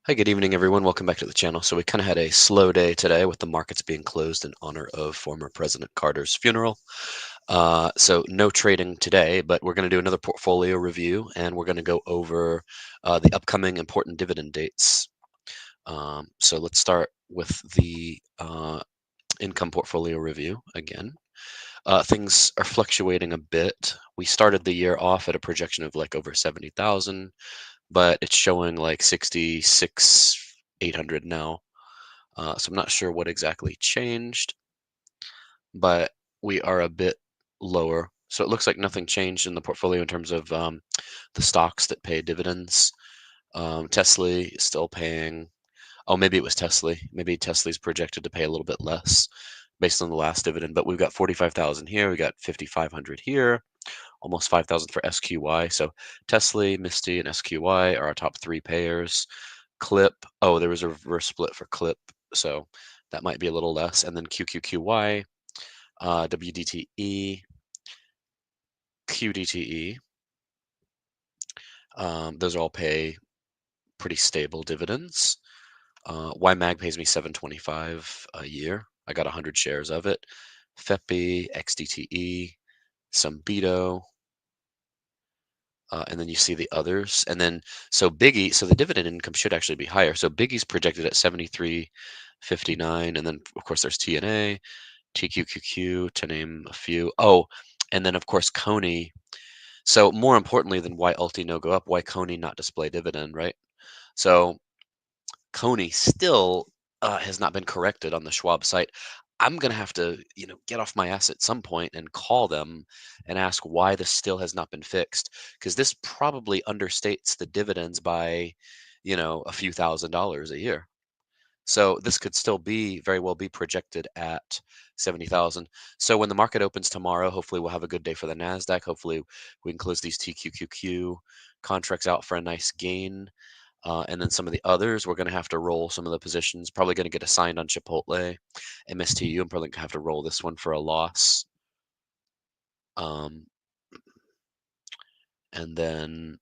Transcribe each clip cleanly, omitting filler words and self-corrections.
Hi, good evening, everyone. Welcome back to the channel. So we kind of had a slow day today with the markets being closed in honor of former President Carter's funeral. So no trading today, but we're going to do another portfolio review, and we're going to go over the upcoming important dividend dates. So let's start with the income portfolio review again. Things are fluctuating a bit. We started the year off at a projection of like over 70,000, but it's showing like 66,800 now. So I'm not sure what exactly changed, but we are a bit lower. So it looks like nothing changed in the portfolio in terms of the stocks that pay dividends. Tesla is still paying. Oh, maybe it was Tesla. Maybe Tesla's projected to pay a little bit less based on the last dividend. But we've got 45,000 here. We got 5,500 here. Almost 5,000 for SQY. So Tesla, Misty, and SQY are our top three payers. Clip. Oh, there was a reverse split for Clip, so that might be a little less. And then QQQY, WDTE, QDTE. Those all pay pretty stable dividends. YMAG pays me 725 a year. I got 100 shares of it. FEPI, XDTE, some BETO, and then you see the others. And then so Biggie, so the dividend income should actually be higher. So Biggie's projected at 73.59, and then of course there's TNA, TQQQ to name a few. Oh, and then of course Coney. So more importantly than why Ulti no go up, why Coney not display dividend, right? So Coney still has not been corrected on the Schwab site. I'm gonna have to, get off my ass at some point and call them and ask why this still has not been fixed, because this probably understates the dividends by, a few $1,000s a year. So this could still be very well be projected at 70,000. So when the market opens tomorrow, hopefully we'll have a good day for the Nasdaq. Hopefully we can close these TQQQ contracts out for a nice gain. And then some of the others, we're going to have to roll some of the positions. Probably going to get assigned on Chipotle, MSTU. I'm probably going to have to roll this one for a loss. Um, and then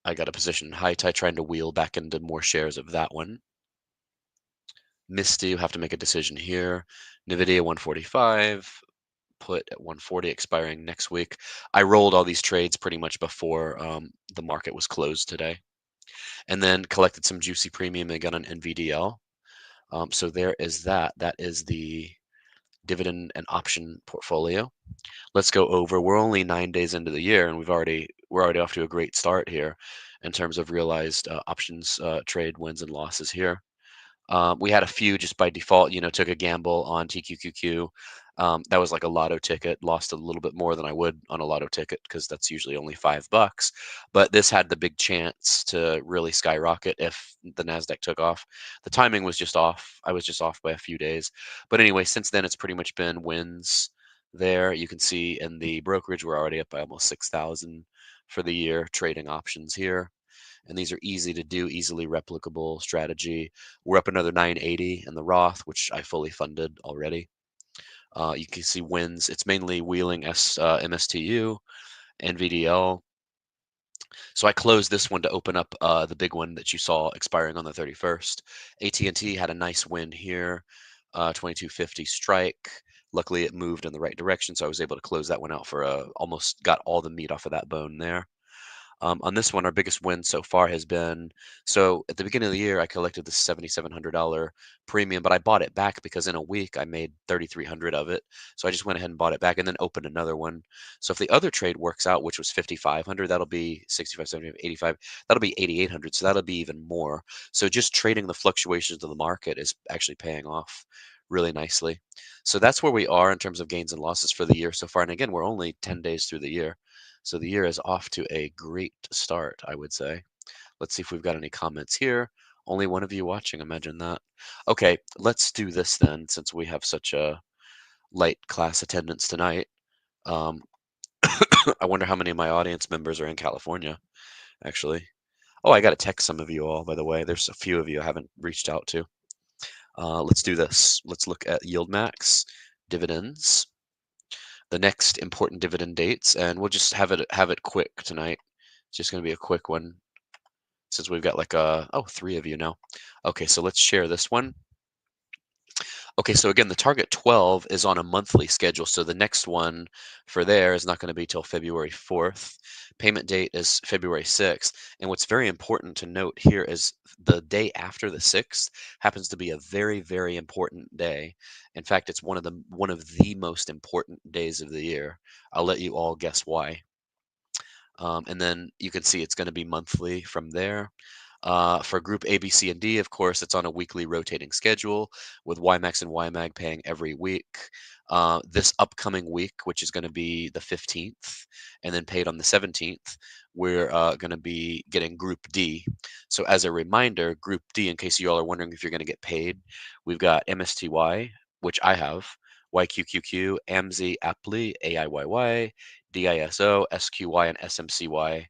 I got a position in high tie trying to wheel back into more shares of that one. Misty, you have to make a decision here. NVIDIA 145, put at 140 expiring next week. I rolled all these trades pretty much before the market was closed today. And then collected some juicy premium again on NVDL. So there is that. That is the dividend and option portfolio. Let's go over. We're only 9 days into the year, and we're already off to a great start here in terms of realized options trade wins and losses here. We had a few just by default, took a gamble on TQQQ. That was like a lotto ticket, lost a little bit more than I would on a lotto ticket because that's usually only $5. But this had the big chance to really skyrocket if the NASDAQ took off. The timing was just off. I was just off by a few days. But anyway, since then, it's pretty much been wins there. You can see in the brokerage, we're already up by almost 6,000 for the year trading options here. And these are easy to do, easily replicable strategy. We're up another 980 in the Roth, which I fully funded already. You can see wins. It's mainly wheeling MSTU and VDL. So I closed this one to open up the big one that you saw expiring on the 31st. AT&T had a nice win here, 2250 strike. Luckily, it moved in the right direction, so I was able to close that one out for almost got all the meat off of that bone there. On this one, our biggest win so far has been, so at the beginning of the year, I collected this $7,700 premium, but I bought it back because in a week I made 3,300 of it. So I just went ahead and bought it back and then opened another one. So if the other trade works out, which was 5,500, that'll be 65, 75, 85, that'll be 8,800. So that'll be even more. So just trading the fluctuations of the market is actually paying off really nicely. So that's where we are in terms of gains and losses for the year so far. And again, we're only 10 days through the year. So the year is off to a great start, I would say. Let's see if we've got any comments here. Only one of you watching, imagine that. Okay, let's do this then, since we have such a light class attendance tonight. Um, I wonder how many of my audience members are in California, actually. Oh, I got to text some of you all, by the way. There's a few of you I haven't reached out to. Let's do this. Let's look at yield max, dividends, the next important dividend dates, and we'll just have it quick tonight. It's just going to be a quick one. since we've got like three of you now. Okay, so let's share this one. Okay, so again, the target 12 is on a monthly schedule. So the next one for there is not going to be till February 4th. Payment date is February 6th. And what's very important to note here is the day after the 6th happens to be a very, very important day. In fact, it's one of the most important days of the year. I'll let you all guess why. And then you can see it's going to be monthly from there. For group A, B, C, and D, of course, it's on a weekly rotating schedule with YMAX and YMAG paying every week. This upcoming week, which is going to be the 15th, and then paid on the 17th, we're going to be getting Group D. So, as a reminder, Group D, in case you all are wondering if you're going to get paid, we've got MSTY, which I have, YQQQ, AMZ, APLI, AIYY, DISO, SQY, and SMCY.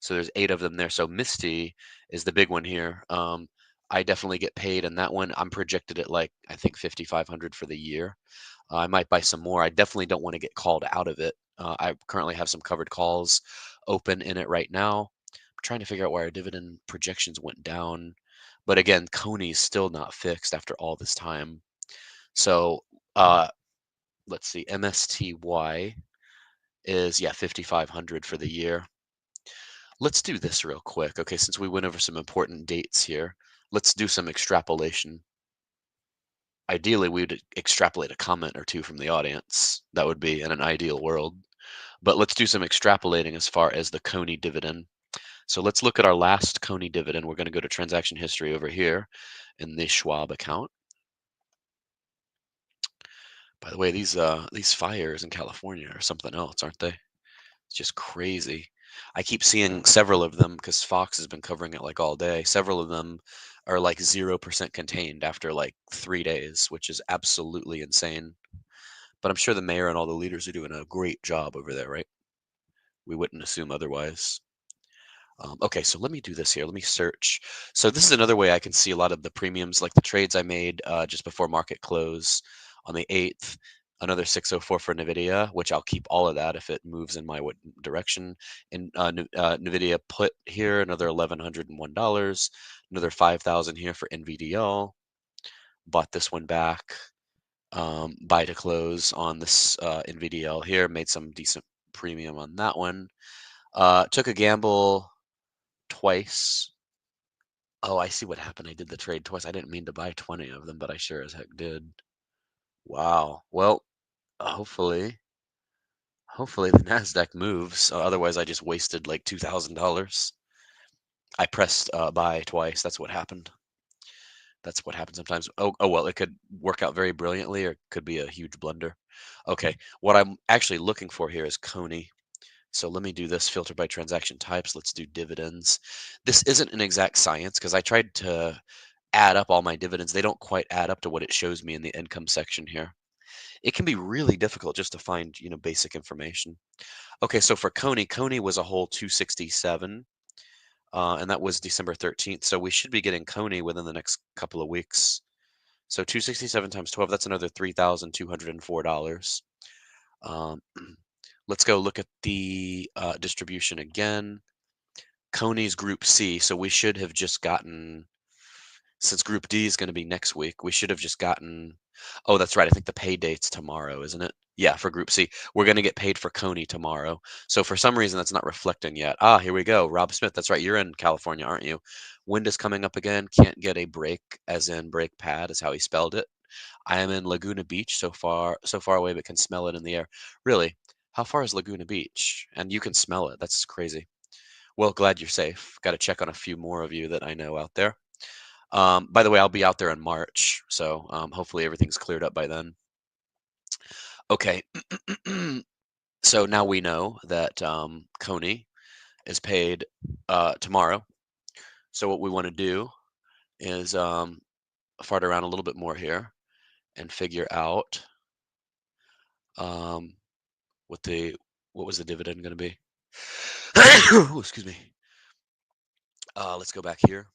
So there's 8 of them there. So Misty is the big one here. I definitely get paid in that one. I'm projected at like I think 5,500 for the year. I might buy some more. I definitely don't want to get called out of it. I currently have some covered calls open in it right now. I'm trying to figure out why our dividend projections went down. But again, Coney's still not fixed after all this time. So let's see, MSTY is, yeah, 5,500 for the year. Let's do this real quick. Okay, since we went over some important dates here, let's do some extrapolation. Ideally, we'd extrapolate a comment or two from the audience. That would be in an ideal world. But let's do some extrapolating as far as the Coney dividend. So let's look at our last Coney dividend. We're going to go to transaction history over here in the Schwab account. By the way, these fires in California are something else, aren't they? It's just crazy. I keep seeing several of them because Fox has been covering it like all day. Several of them are like 0% contained after like 3 days, which is absolutely insane. But I'm sure the mayor and all the leaders are doing a great job over there, right? We wouldn't assume otherwise. Okay, so let me do this here. Let me search. So this is another way I can see a lot of the premiums, like the trades I made just before market close on the 8th. Another 604 for NVIDIA, which I'll keep all of that if it moves in my direction. And NVIDIA put here another $1,101, another 5,000 here for NVDL. Bought this one back. Buy to close on this NVDL here. Made some decent premium on that one. Took a gamble twice. Oh, I see what happened. I did the trade twice. I didn't mean to buy 20 of them, but I sure as heck did. Wow. Well, hopefully the Nasdaq moves. Otherwise, I just wasted like $2,000. I pressed buy twice. That's what happened. That's what happens sometimes. Oh well, it could work out very brilliantly, or it could be a huge blunder. Okay, what I'm actually looking for here is Coney. So let me do this filter by transaction types. Let's do dividends. This isn't an exact science because I tried to add up all my dividends. They don't quite add up to what it shows me in the income section here. It can be really difficult just to find, basic information. Okay, so for Coney, Coney was a whole 267, and that was December 13th. So we should be getting Coney within the next couple of weeks. So 267 times 12, that's another $3,204. Let's go look at the distribution again. Coney's Group C, so we should have just gotten, since Group D is going to be next week, we should have just gotten, oh, that's right. I think the pay date's tomorrow, isn't it? Yeah, for Group C. We're going to get paid for Coney tomorrow. So for some reason, that's not reflecting yet. Ah, here we go. Rob Smith, that's right. You're in California, aren't you? Wind is coming up again. Can't get a break, as in brake pad, is how he spelled it. I am in Laguna Beach, so far away, but can smell it in the air. Really? How far is Laguna Beach? And you can smell it. That's crazy. Well, glad you're safe. Got to check on a few more of you that I know out there. By the way, I'll be out there in March, so hopefully everything's cleared up by then. Okay, so now we know that Coney is paid tomorrow. So what we want to do is fart around a little bit more here and figure out um, what was the dividend going to be. Excuse me. Let's go back here.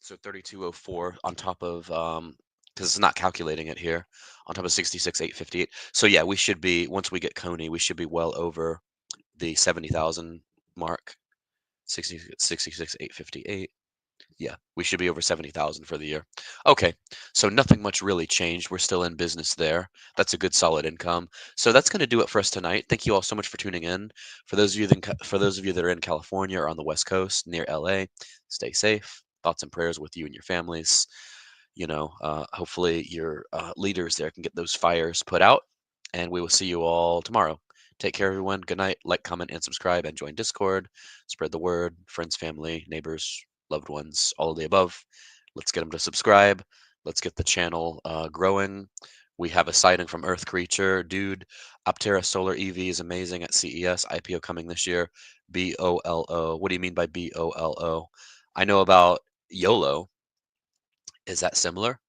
So 3204 on top of because it's not calculating it here, on top of 66,858. So yeah, we should be, once we get Coney, we should be well over the 70,000 mark. 66,858. Yeah, we should be over 70,000 for the year. Okay, so nothing much really changed. We're still in business there. That's a good solid income. So that's going to do it for us tonight. Thank you all so much for tuning in. For those of you that are in California or on the West Coast near LA, stay safe. Thoughts and prayers with you and your families. Hopefully your leaders there can get those fires put out, and we will see you all tomorrow. Take care, everyone. Good night. Like, comment, and subscribe, and join Discord. Spread the word. Friends, family, neighbors, loved ones, all of the above. Let's get them to subscribe. Let's get the channel growing. We have a sighting from Earth Creature. Dude, Optera Solar EV is amazing at CES. IPO coming this year. BOLO. What do you mean by BOLO? I know about YOLO. Is that similar?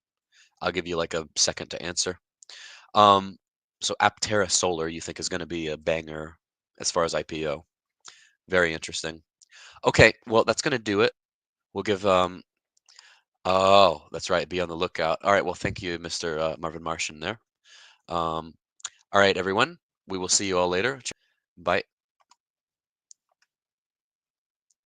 I'll give you like a second to answer. Um, so Aptera Solar, you think is going to be a banger as far as IPO. Very interesting. Okay, well that's going to do it. We'll give oh, that's right. Be on the lookout. All right. Well, thank you, Mr. Marvin Martian there. All right, everyone. We will see you all later. Bye.